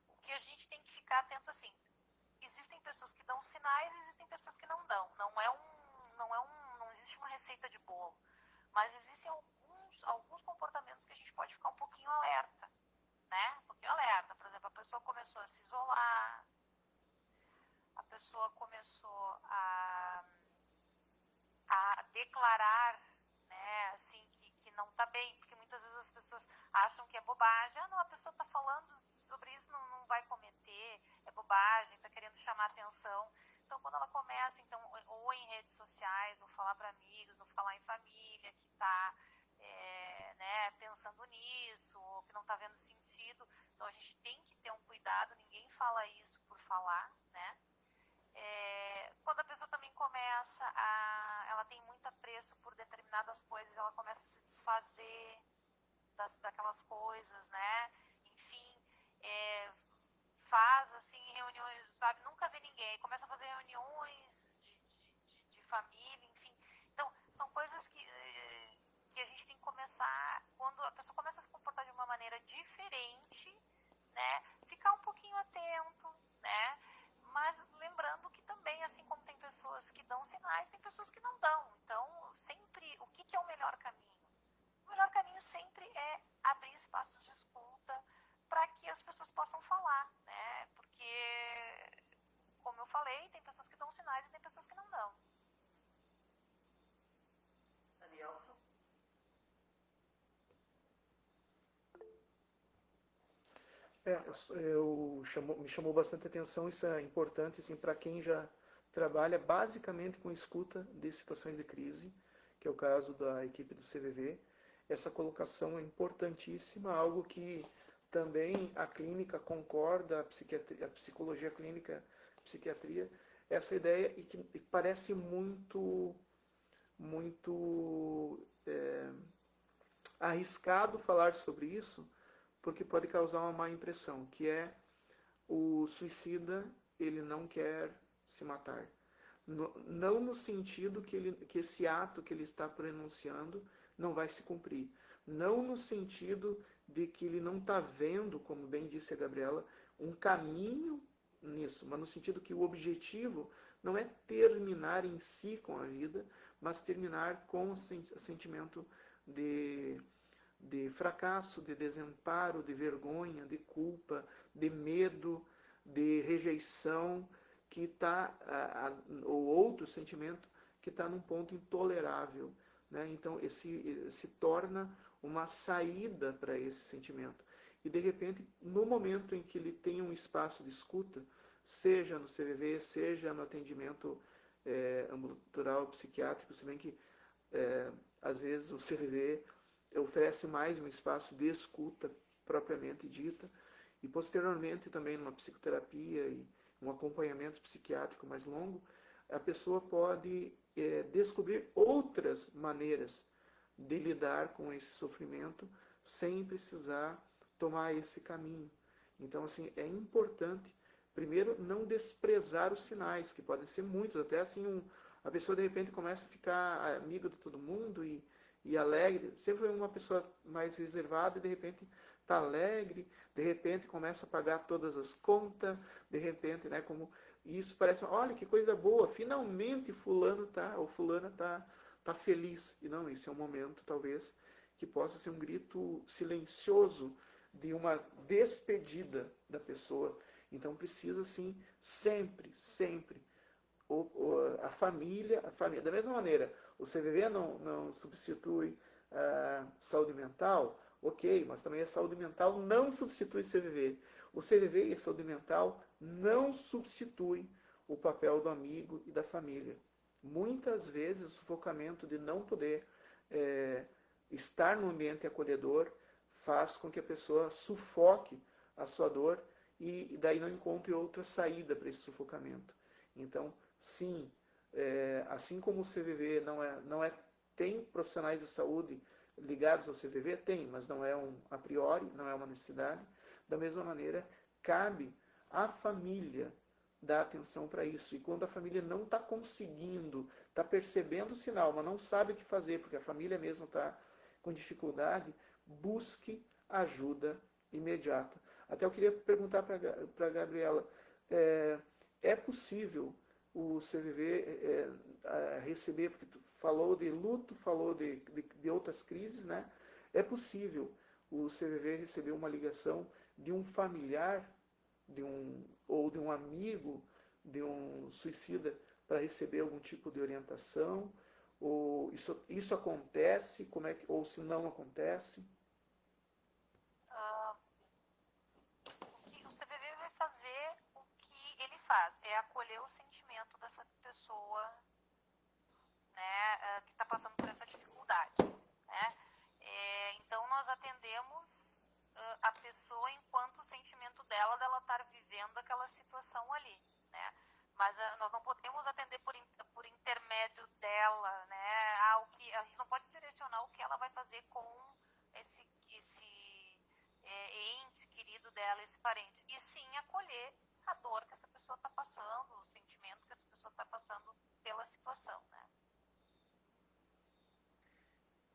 [SPEAKER 3] O que a gente tem que ficar atento, assim, existem pessoas que dão sinais, existem pessoas que não dão. Não existe uma receita de bolo, mas existem alguns comportamentos que a gente pode ficar um pouquinho alerta, né? Um pouquinho alerta. Por exemplo, a pessoa começou a se isolar, a pessoa começou a declarar, né, assim, que não está bem, porque muitas vezes as pessoas acham que é bobagem. Não, a pessoa está falando sobre isso, não vai cometer, é bobagem, está querendo chamar atenção. Então, quando ela começa, então, ou em redes sociais, ou falar para amigos, ou falar em família, que está né, pensando nisso, ou que não está vendo sentido, então a gente tem que ter um cuidado, ninguém fala isso por falar, né? Quando a pessoa também começa ela tem muito apreço por determinadas coisas, ela começa a se desfazer daquelas coisas, né? Enfim, faz assim reuniões, sabe? Nunca vê ninguém, começa a fazer reuniões de família, enfim. Então, são coisas que a gente tem que começar, quando a pessoa começa a se comportar de uma maneira diferente, né? Ficar um pouquinho atento, né? Mas lembrando que também, assim como tem pessoas que dão sinais, tem pessoas que não dão. Então, sempre, o que é o melhor caminho? O melhor caminho sempre é abrir espaços de escuta para que as pessoas possam falar, né? Porque, como eu falei, tem pessoas que dão sinais e tem pessoas que não dão.
[SPEAKER 1] Danielson?
[SPEAKER 2] Me chamou bastante atenção, isso é importante assim, para quem já trabalha basicamente com escuta de situações de crise, que é o caso da equipe do CVV. Essa colocação é importantíssima, algo que também a clínica concorda, a psicologia clínica, a psiquiatria, essa ideia e que parece muito arriscado falar sobre isso, porque pode causar uma má impressão, que é o suicida, ele não quer se matar. Não no sentido que esse ato que ele está pronunciando não vai se cumprir. Não no sentido de que ele não está vendo, como bem disse a Gabriela, um caminho nisso, mas no sentido que o objetivo não é terminar em si com a vida, mas terminar com o sentimento de fracasso, de desamparo, de vergonha, de culpa, de medo, de rejeição, que está, ou outro sentimento que está num ponto intolerável, né? Então, se torna uma saída para esse sentimento. E, de repente, no momento em que ele tem um espaço de escuta, seja no CVV, seja no atendimento ambulatorial psiquiátrico, se bem que, às vezes, o CVV oferece mais um espaço de escuta propriamente dita, e posteriormente também numa psicoterapia e um acompanhamento psiquiátrico mais longo, a pessoa pode descobrir outras maneiras de lidar com esse sofrimento sem precisar tomar esse caminho. Então, assim, é importante, primeiro, não desprezar os sinais, que podem ser muitos, até assim, a pessoa de repente começa a ficar amiga de todo mundo e alegre, sempre foi uma pessoa mais reservada e de repente está alegre, de repente começa a pagar todas as contas, de repente, né, como isso parece, olha que coisa boa, finalmente fulano ou fulana tá feliz. E não, isso é um momento talvez que possa ser um grito silencioso de uma despedida da pessoa. Então precisa sim, sempre a família, da mesma maneira, o CVV não substitui saúde mental, ok, mas também a saúde mental não substitui CVV. O CVV e a saúde mental não substitui o papel do amigo e da família. Muitas vezes o sufocamento de não poder estar no ambiente acolhedor faz com que a pessoa sufoque a sua dor e daí não encontre outra saída para esse sufocamento. Então, sim, assim como o CVV tem profissionais de saúde ligados ao CVV, tem, mas não é a priori, não é uma necessidade. Da mesma maneira, cabe à família dar atenção para isso. E quando a família não está conseguindo, está percebendo o sinal, mas não sabe o que fazer, porque a família mesmo está com dificuldade, busque ajuda imediata. Até eu queria perguntar para a Gabriela, é possível o CVV receber, porque tu falou de luto, falou de outras crises, né? É possível o CVV receber uma ligação de um familiar ou de um amigo de um suicida para receber algum tipo de orientação? Ou isso acontece? Ou se não acontece?
[SPEAKER 3] O CVV vai fazer o que ele faz, é acolher o sentimento dessa pessoa, né, que está passando por essa dificuldade, né? Então nós atendemos a pessoa enquanto o sentimento dela estar vivendo aquela situação ali, né? Mas nós não podemos atender por intermédio dela, né? A gente não pode direcionar o que ela vai fazer com esse ente querido dela, esse parente, e sim acolher a dor que essa pessoa está passando, o sentimento que essa pessoa está passando pela situação, né?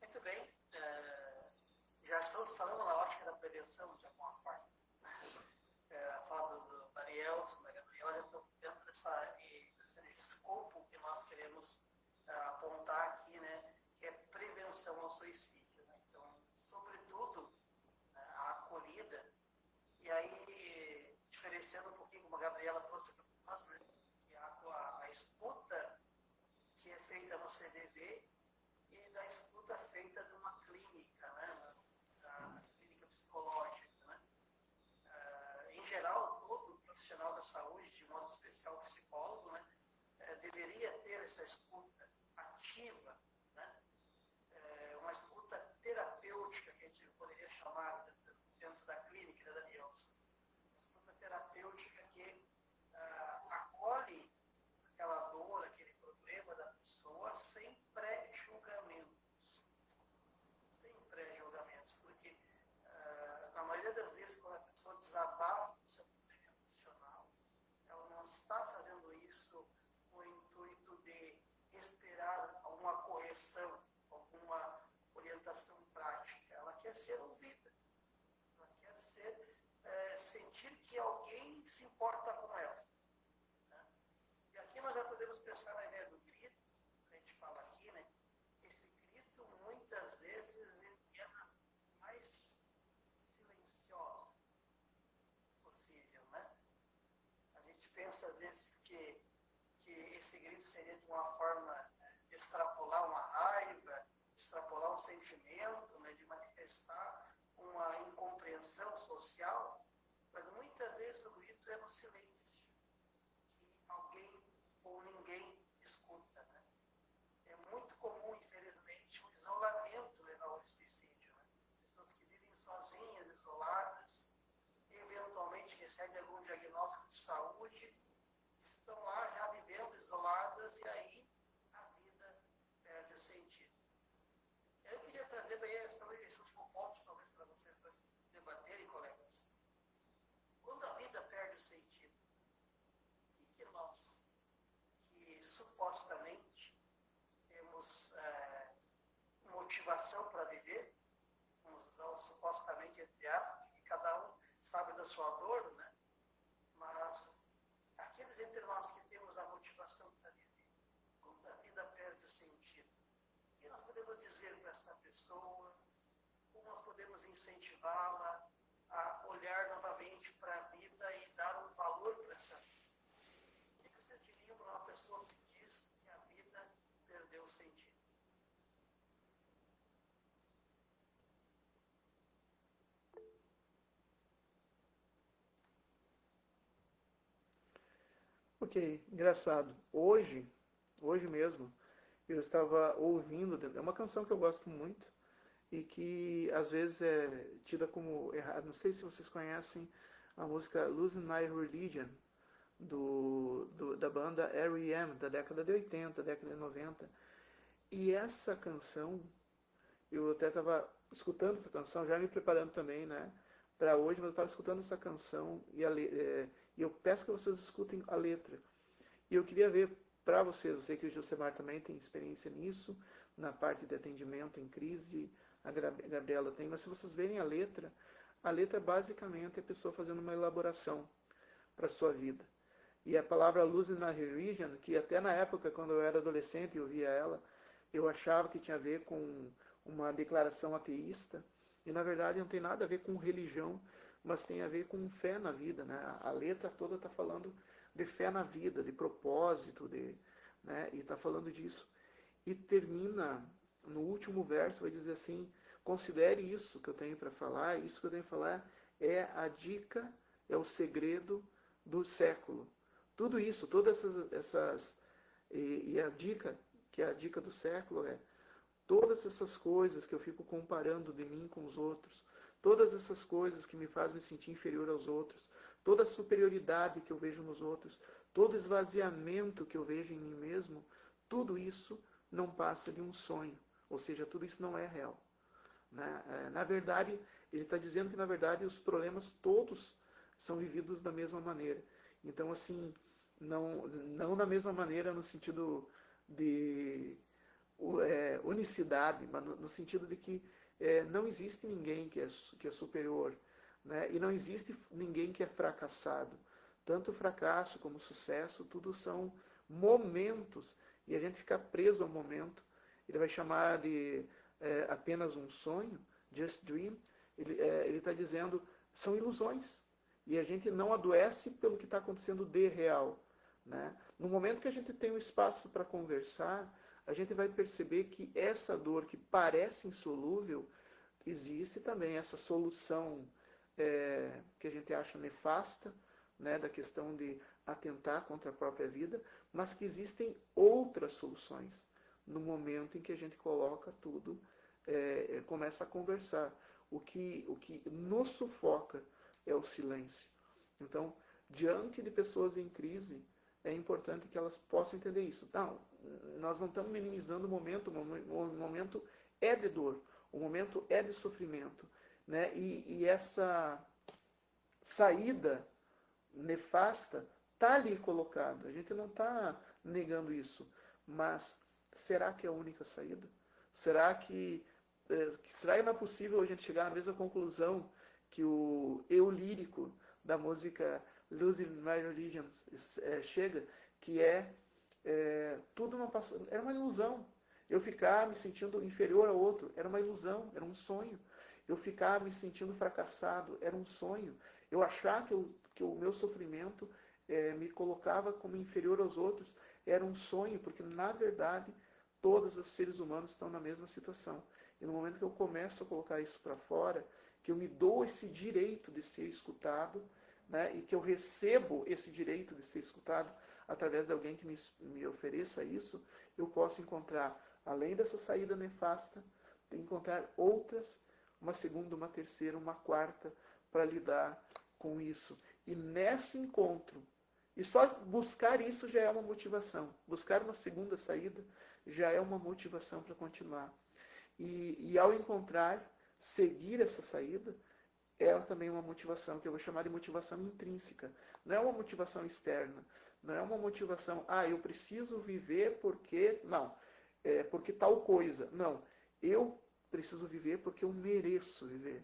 [SPEAKER 1] Muito bem. Já estamos falando na ótica da prevenção, de alguma forma. A fala do Danielson, da Gabriela, já estão dentro desse escopo que nós queremos apontar aqui, né, que é prevenção ao suicídio. Né? Então, sobretudo, a acolhida, e aí, diferenciando um pouquinho, como a Gabriela trouxe para nós, né, que a escuta que é feita no CVV e da escuta feita numa clínica, né, na clínica psicológica. Né? Em geral, todo profissional da saúde, de modo especial o psicólogo, né, deveria ter essa escuta ativa, né? Uma escuta terapêutica, que a gente poderia chamar dentro da clínica da Danielson. Uma escuta terapêutica que acolhe aquela dor, aquele problema da pessoa sem pré-julgamentos. Sem pré-julgamentos, porque na maioria das vezes, quando a pessoa desabafa o seu problema emocional, ela não está fazendo isso com o intuito de esperar alguma correção, alguma orientação prática. Ela quer ser ouvida. Ela quer sentir que alguém se importa com ela. Né? E aqui nós já podemos pensar na ideia do grito, que a gente fala aqui, né? Esse grito, muitas vezes, é a mais silenciosa possível, né? A gente pensa, às vezes, que esse grito seria de uma forma de extrapolar uma raiva, extrapolar um sentimento, né, de manifestar uma incompreensão social, mas muitas vezes o grito é no silêncio, que alguém ou ninguém escuta. Né? É muito comum, infelizmente, o isolamento levar ao suicídio. Né? Pessoas que vivem sozinhas, isoladas, eventualmente recebem algum diagnóstico de saúde, estão lá já vivendo isoladas e aí a vida perde o sentido. Eu queria trazer daí esse último ponto, talvez, para vocês debaterem, colegas. Quando a vida perde o sentido, o que nós, que supostamente temos motivação para viver, vamos usar o supostamente entre aspas, porque cada um sabe da sua dor, né? Mas aqueles entre nós que temos a motivação para viver, quando a vida perde o sentido, o que nós podemos dizer para essa pessoa? Como nós podemos incentivá-la a olhar novamente para a vida e dar um valor para essa vida? O que vocês diriam para uma pessoa que diz que a vida perdeu o sentido?
[SPEAKER 2] Ok, engraçado. Hoje mesmo, eu estava ouvindo, é uma canção que eu gosto muito e que às vezes é tida como errada. Não sei se vocês conhecem a música Losing My Religion, da banda R.E.M., da década de 80, década de 90. E essa canção, eu até estava escutando essa canção, já me preparando também, né, para hoje, mas eu estava escutando essa canção e eu peço que vocês escutem a letra. E eu queria ver para vocês, eu sei que o Josemar também tem experiência nisso, na parte de atendimento em crise, a Gabriela tem, mas se vocês verem a letra basicamente é a pessoa fazendo uma elaboração para a sua vida. E a palavra Losing My Religion, que até na época, quando eu era adolescente e ouvia ela, eu achava que tinha a ver com uma declaração ateísta, e na verdade não tem nada a ver com religião, mas tem a ver com fé na vida, né? A letra toda está falando de fé na vida, de propósito, né? E está falando disso. E termina, no último verso, vai dizer assim, considere isso que eu tenho para falar, isso que eu tenho para falar é a dica, é o segredo do século. Tudo isso, todas e a dica, que é a dica do século, é todas essas coisas que eu fico comparando de mim com os outros, todas essas coisas que me fazem me sentir inferior aos outros, toda a superioridade que eu vejo nos outros, todo o esvaziamento que eu vejo em mim mesmo, tudo isso não passa de um sonho, ou seja, tudo isso não é real. Né? Na verdade, ele está dizendo que na verdade os problemas todos são vividos da mesma maneira. Então, assim, não da mesma maneira no sentido de unicidade, mas no sentido de que não existe ninguém que é superior, né? E não existe ninguém que é fracassado. Tanto o fracasso como o sucesso, tudo são momentos, e a gente fica preso ao momento. Ele vai chamar de apenas um sonho, just dream. Ele está dizendo, são ilusões. E a gente não adoece pelo que está acontecendo de real. Né? No momento que a gente tem um espaço para conversar, a gente vai perceber que essa dor que parece insolúvel, existe também essa solução que a gente acha nefasta, né, da questão de atentar contra a própria vida, mas que existem outras soluções no momento em que a gente coloca tudo, começa a conversar. O que nos sufoca é o silêncio. Então, diante de pessoas em crise, é importante que elas possam entender isso. Não, nós não estamos minimizando o momento é de dor, o momento é de sofrimento. Né? E essa saída nefasta está ali colocada. A gente não está negando isso. Mas será que é a única saída? Será que não é possível a gente chegar à mesma conclusão que o eu lírico da música Losing My Religion chega, que tudo não passou, era uma ilusão. Eu ficar me sentindo inferior ao outro, era uma ilusão, era um sonho. Eu ficar me sentindo fracassado, era um sonho. Eu achar que o meu sofrimento me colocava como inferior aos outros, era um sonho, porque na verdade todos os seres humanos estão na mesma situação. E no momento que eu começo a colocar isso para fora, que eu me dou esse direito de ser escutado, né, e que eu recebo esse direito de ser escutado através de alguém que me ofereça isso, eu posso encontrar, além dessa saída nefasta, encontrar outras, uma segunda, uma terceira, uma quarta, para lidar com isso. E nesse encontro, e só buscar isso já é uma motivação. Buscar uma segunda saída já é uma motivação para continuar. E ao encontrar, seguir essa saída, é também uma motivação, que eu vou chamar de motivação intrínseca. Não é uma motivação externa. Não é uma motivação, eu preciso viver porque... Não, porque tal coisa. Não, eu preciso viver porque eu mereço viver.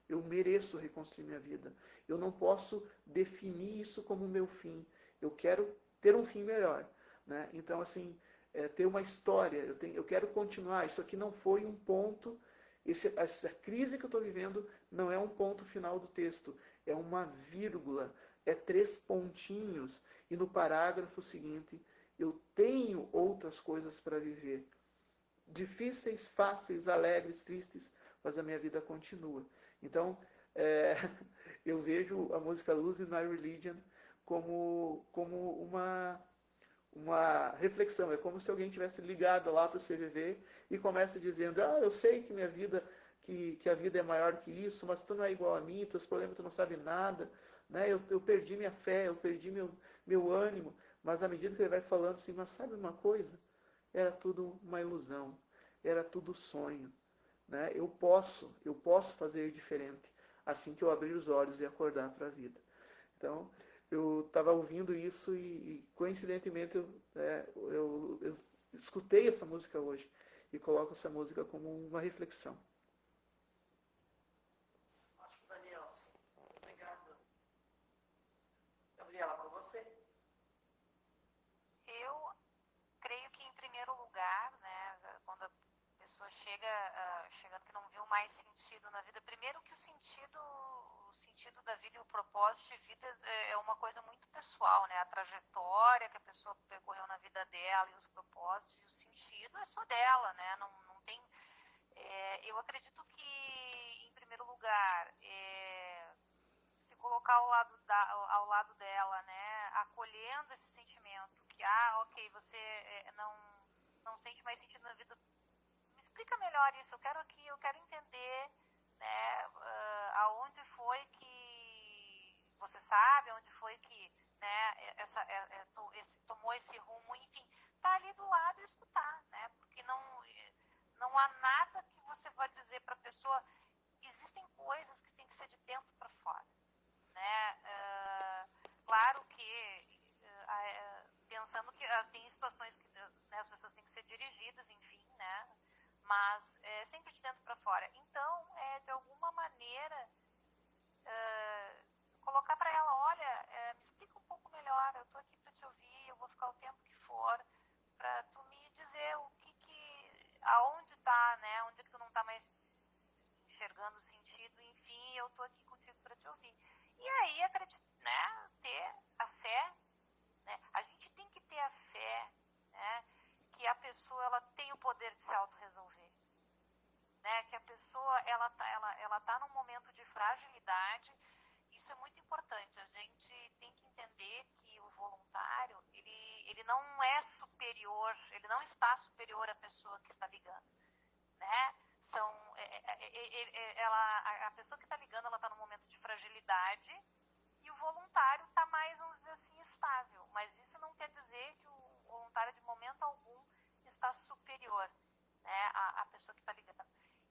[SPEAKER 2] Eu mereço reconstruir minha vida. Eu não posso definir isso como meu fim. Eu quero ter um fim melhor. Né? Então, assim, ter uma história. Eu quero continuar. Isso aqui não foi um ponto... Essa crise que eu estou vivendo não é um ponto final do texto. É uma vírgula. É 3 pontinhos. E no parágrafo seguinte, eu tenho outras coisas para viver. Difíceis, fáceis, alegres, tristes, mas a minha vida continua. Então, eu vejo a música Losing My Religion como uma reflexão. É como se alguém tivesse ligado lá para o CVV e começa dizendo, eu sei que minha vida, que a vida é maior que isso, mas tu não é igual a mim, teus problemas tu não sabe nada, né? Eu perdi minha fé, eu perdi meu ânimo, mas à medida que ele vai falando assim, mas sabe uma coisa? Era tudo uma ilusão, era tudo sonho, né? Eu posso fazer diferente assim que eu abrir os olhos e acordar para a vida. Então, eu estava ouvindo isso e coincidentemente eu escutei essa música hoje e coloco essa música como uma reflexão.
[SPEAKER 1] Ótimo, Daniel. Muito obrigado. Gabriela, com você.
[SPEAKER 3] Eu creio que, em primeiro lugar, né, quando a pessoa chegando que não viu mais sentido na vida, primeiro que o sentido da vida e o propósito de vida é uma coisa muito pessoal, né? A trajetória que a pessoa percorreu na vida dela e os propósitos e o sentido é só dela, né? Não tem... eu acredito que, em primeiro lugar, se colocar ao lado dela, né? Acolhendo esse sentimento que, ok, você não sente mais sentido na vida. Me explica melhor isso, eu quero entender, né, aonde foi que você sabe, aonde foi que, né, tomou esse rumo, enfim, tá ali do lado e escutar, né, porque não há nada que você vai dizer para a pessoa. Existem coisas que tem que ser de dentro para fora, né, claro que pensando que tem situações que, né, as pessoas têm que ser dirigidas, enfim, né, mas sempre de dentro para fora. Então, de alguma maneira, colocar para ela, olha, me explica um pouco melhor, eu estou aqui para te ouvir, eu vou ficar o tempo que for, para tu me dizer aonde está, né, onde é que tu não está mais enxergando sentido, enfim, eu estou aqui contigo para te ouvir. E aí, né, ter a fé, né, a gente tem que ter a fé, né, que a pessoa ela tem o poder de se autorresolver, né? Que a pessoa ela tá num momento de fragilidade. Isso é muito importante. A gente tem que entender que o voluntário ele não é superior, ele não está superior à pessoa que está ligando, né? A pessoa que está ligando ela está num momento de fragilidade e o voluntário está mais, vamos dizer assim, estável. Mas isso não quer dizer que o voluntário de momento algum está superior, né, à pessoa que está ligando.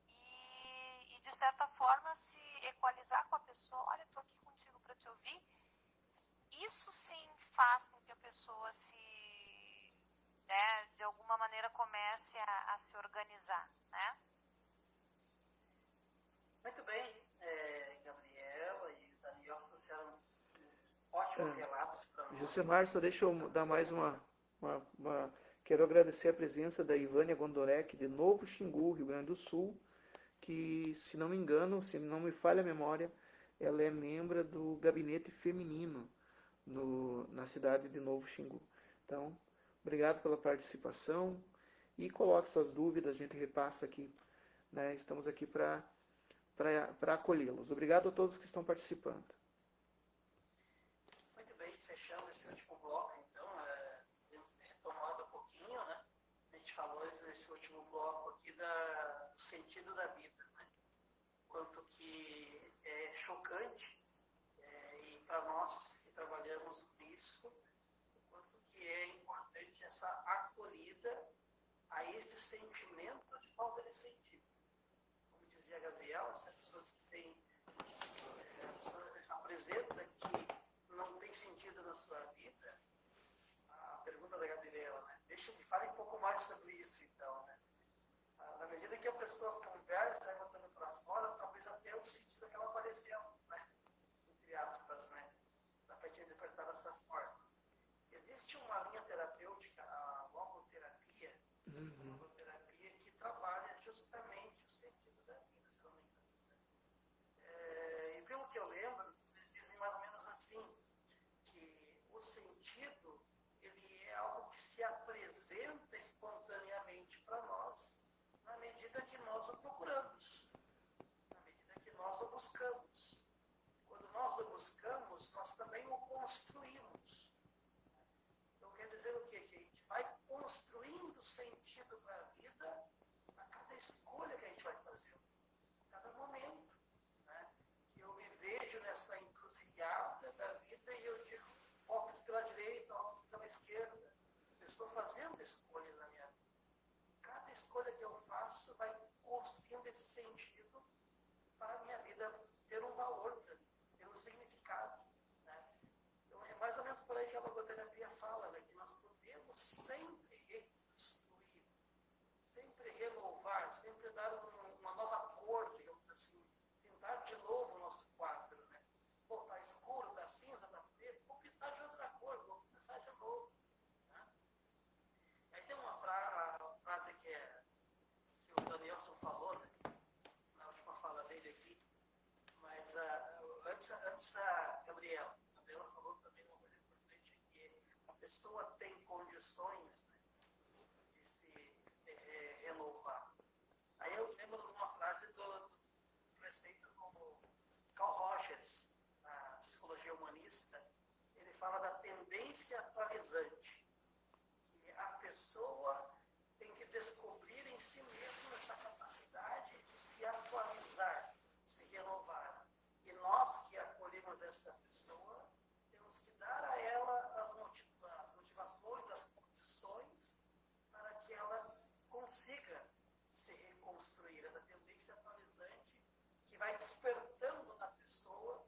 [SPEAKER 3] E, de certa forma, se equalizar com a pessoa, olha, estou aqui contigo para te ouvir, isso sim faz com que a pessoa né, de alguma maneira comece a se organizar, né?
[SPEAKER 1] Muito bem, Gabriela e Daniel trouxeram ótimos relatos para nós.
[SPEAKER 2] Josemar, só deixa eu dar mais Quero agradecer a presença da Ivânia Gondorek, de Novo Xingu, Rio Grande do Sul, que, se não me engano, se não me falha a memória, ela é membro do gabinete feminino na cidade de Novo Xingu. Então, obrigado pela participação e coloque suas dúvidas, a gente repassa aqui, né? Estamos aqui para acolhê-los. Obrigado a todos que estão participando.
[SPEAKER 1] Muito bem, fechando esse último bloco, então, retomando um pouquinho, né? A gente falou nesse último bloco aqui do sentido da vida, né? Quanto que é chocante, e para nós que trabalhamos com isso, o quanto que é importante essa acolhida a esse sentimento de falta de sentido. Como dizia a Gabriela, as pessoas que têm, apresenta que não tem sentido na sua vida, a pergunta da Gabriela, né? Fale um pouco mais sobre isso, então, né? Na medida que a pessoa conversa, vai botando para fora, talvez até o sentido acaba aparecendo, né? Entre aspas, né? Dá para interpretar dessa forma. Existe uma linha terapêutica, a logoterapia, que trabalha justamente o sentido da vida, se não me engano. E pelo que eu lembro, eles dizem mais ou menos assim, que o sentido ele é algo que se apresenta espontaneamente para nós na medida que nós o procuramos, na medida que nós o buscamos. Quando nós o buscamos, nós também o construímos. Então quer dizer o quê? Que a gente vai construindo sentido para a vida a cada escolha que a gente vai fazendo, a cada momento, né? Que eu me vejo nessa encruzilhada estou fazendo escolhas na minha vida. Cada escolha que eu faço vai construindo esse sentido para a minha vida ter um valor, ter um significado. Né? Então, é mais ou menos por aí que a logoterapia fala, né? Que nós podemos sempre reconstruir, sempre renovar, sempre dar uma nova cor, digamos assim, pintar de novo o nosso quadro. Né? Pô, tá escuro, tá cinza, tá preto, vou pintar de outra cor, vou começar de novo. Né? Aí tem uma frase que o Danielson falou, né? Na última fala dele aqui, mas antes a Gabriela falou também uma coisa importante, que a pessoa tem condições, né, de se renovar. Aí eu lembro de uma frase do preceito do Carl Rogers, na psicologia humanista. Ele fala da tendência atualizante, que a pessoa tem que descobrir em si mesmo essa capacidade de se atualizar, se renovar. E nós que acolhemos esta pessoa, temos que dar a ela as motivações, as condições para que ela consiga se reconstruir. Essa tendência atualizante que vai despertando na pessoa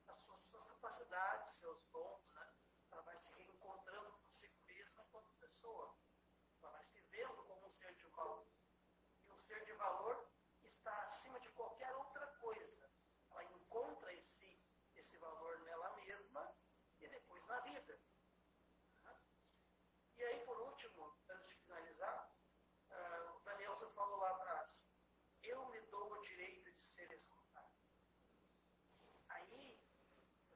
[SPEAKER 1] as suas capacidades, seus dons, né? Ela vai se reencontrando consigo mesma enquanto pessoa. Ela vai se vendo como um ser de valor. E um ser de valor que está acima de qualquer outra coisa. Ela encontra em si esse valor nela mesma e depois na vida. E aí, por último, antes de finalizar, o Danielson falou lá atrás, eu me dou o direito de ser escutado. Aí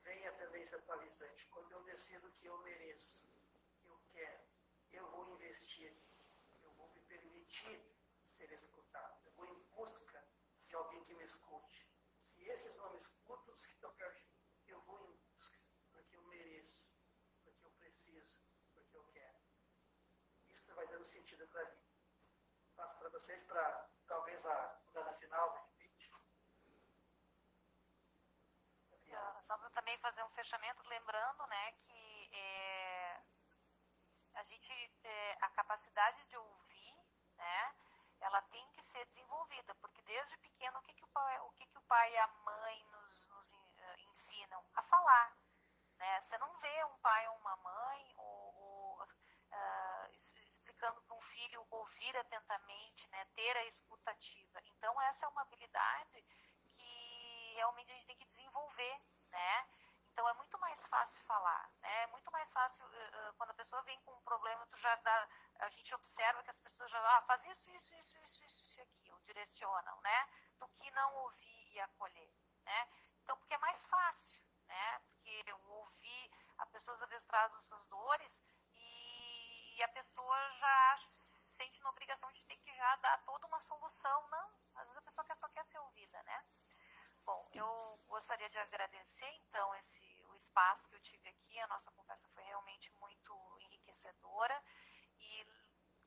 [SPEAKER 1] vem a tendência atualizante. Quando eu decido que eu mereço, que eu quero, eu vou investir, eu vou me permitir ser escutado. Eu vou em busca de alguém que me escute. Se esses não me escutam, os que estão perto de mim, eu vou em busca, porque eu mereço, porque eu preciso, porque eu quero. Isso vai dando sentido para a vida. Passo para vocês para talvez a rodada final, de repente.
[SPEAKER 3] Só para também fazer um fechamento, lembrando, né, que a capacidade de ouvir, né, ela tem que ser desenvolvida, porque desde pequeno o que o pai e a mãe nos ensinam? A falar, né? Você não vê um pai ou uma mãe explicando para um filho ouvir atentamente, né, ter a escutativa. Então essa é uma habilidade que realmente a gente tem que desenvolver, né? Então é muito mais fácil falar, né? É muito mais fácil quando a pessoa vem com um problema, a gente observa que as pessoas já faz isso e aquilo, direcionam, né? Do que não ouvir e acolher, né? Então porque é mais fácil, né? Porque o ouvir, a pessoa às vezes traz as suas dores e a pessoa já se sente na obrigação de ter que já dar toda uma solução. Não, às vezes a pessoa só quer ser ouvida, né? Bom, eu gostaria de agradecer, então, o espaço que eu tive aqui. A nossa conversa foi realmente muito enriquecedora. E,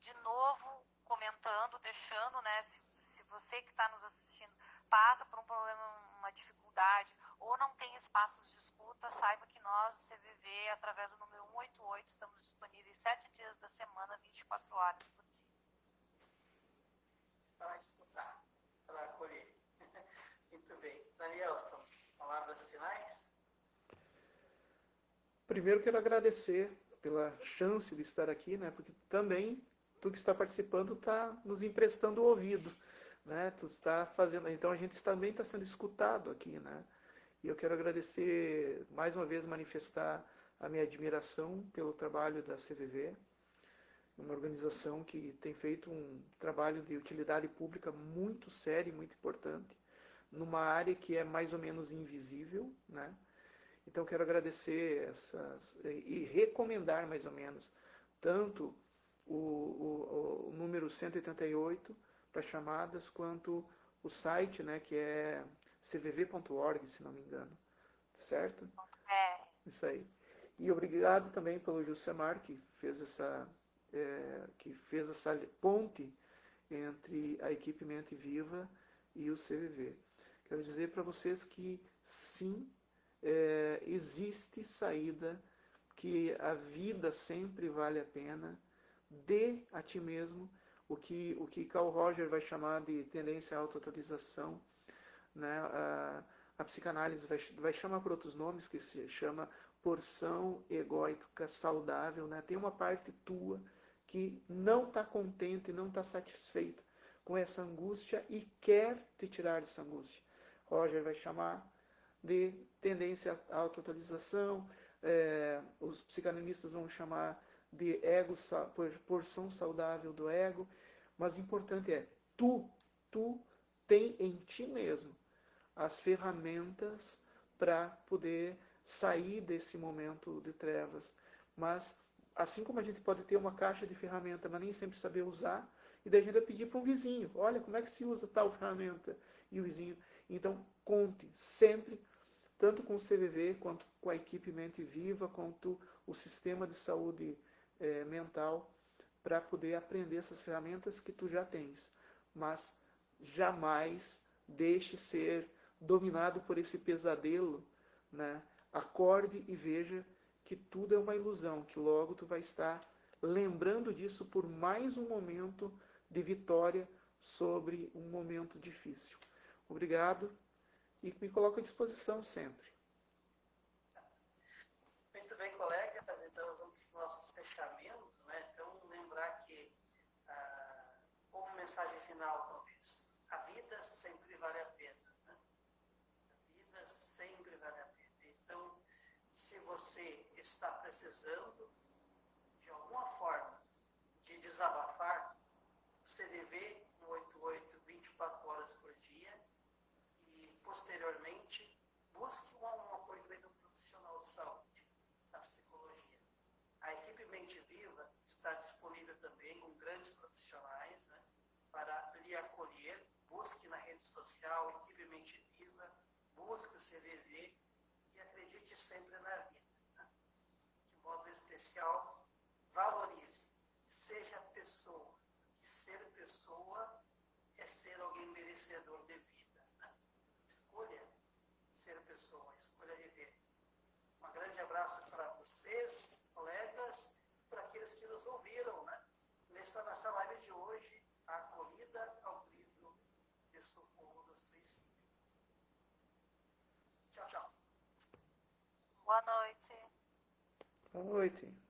[SPEAKER 3] de novo, comentando, deixando, né, se você que está nos assistindo passa por um problema, uma dificuldade, ou não tem espaços de escuta, saiba que nós, o CVV, através do número 188, estamos disponíveis 7 dias da semana, 24 horas por dia.
[SPEAKER 1] Para escutar, para acolher. Muito bem. Danielson, palavras finais?
[SPEAKER 2] Primeiro quero agradecer pela chance de estar aqui, né? Porque também tu que está participando está nos emprestando o ouvido, né? Tu está fazendo, então a gente também está sendo escutado aqui, né? E eu quero agradecer mais uma vez, manifestar a minha admiração pelo trabalho da CVV, uma organização que tem feito um trabalho de utilidade pública muito sério e muito importante, numa área que é mais ou menos invisível, né? Então quero agradecer e recomendar mais ou menos tanto o número 188 para chamadas, quanto o site, né, que é cvv.org, se não me engano, certo? Isso aí. E obrigado também pelo Jusemar, que fez essa ponte entre a equipe Mente Viva e o CVV. Quero dizer para vocês que sim, existe saída, que a vida sempre vale a pena, dê a ti mesmo o que Carl Roger vai chamar de tendência à autoatualização, né? A psicanálise vai chamar por outros nomes, que se chama porção egóica saudável, né? Tem uma parte tua que não está contente, não está satisfeita com essa angústia e quer te tirar dessa angústia. Roger vai chamar de tendência à autoatualização, os psicanalistas vão chamar de ego, porção saudável do ego, mas o importante é, tu tem em ti mesmo as ferramentas para poder sair desse momento de trevas. Mas, assim como a gente pode ter uma caixa de ferramenta, mas nem sempre saber usar, e daí a gente vai pedir para um vizinho, olha, como é que se usa tal ferramenta? E o vizinho. Então, conte sempre, tanto com o CVV, quanto com a equipe Mente Viva, quanto o sistema de saúde mental, para poder aprender essas ferramentas que tu já tens. Mas jamais deixe ser dominado por esse pesadelo, né? Acorde e veja que tudo é uma ilusão, que logo tu vai estar lembrando disso por mais um momento de vitória sobre um momento difícil. Obrigado e me coloco à disposição sempre.
[SPEAKER 1] Muito bem, colegas, então vamos para o nosso fechamento, né? Então, lembrar que, como mensagem final, talvez, a vida sempre vale a pena, né? A vida sempre vale a pena. Então, se você está precisando, de alguma forma, de desabafar, o CVV no 88, 24 horas por dia, e, posteriormente, busque uma coisa do profissional de saúde, da psicologia. A equipe Mente Viva está disponível também com grandes profissionais, né, para lhe acolher. Busque na rede social, equipe Mente Viva, busque o CVV e acredite sempre na vida. Né? De modo especial, valorize, seja pessoa. E ser pessoa é ser alguém merecedor de vida. Né? Escolha ser pessoa, escolha viver. Um grande abraço para vocês, colegas, para aqueles que nos ouviram, né? Nessa live de hoje, a acolhida ao grito de socorro do suicídio. Tchau, tchau.
[SPEAKER 3] Boa noite.
[SPEAKER 2] Boa noite.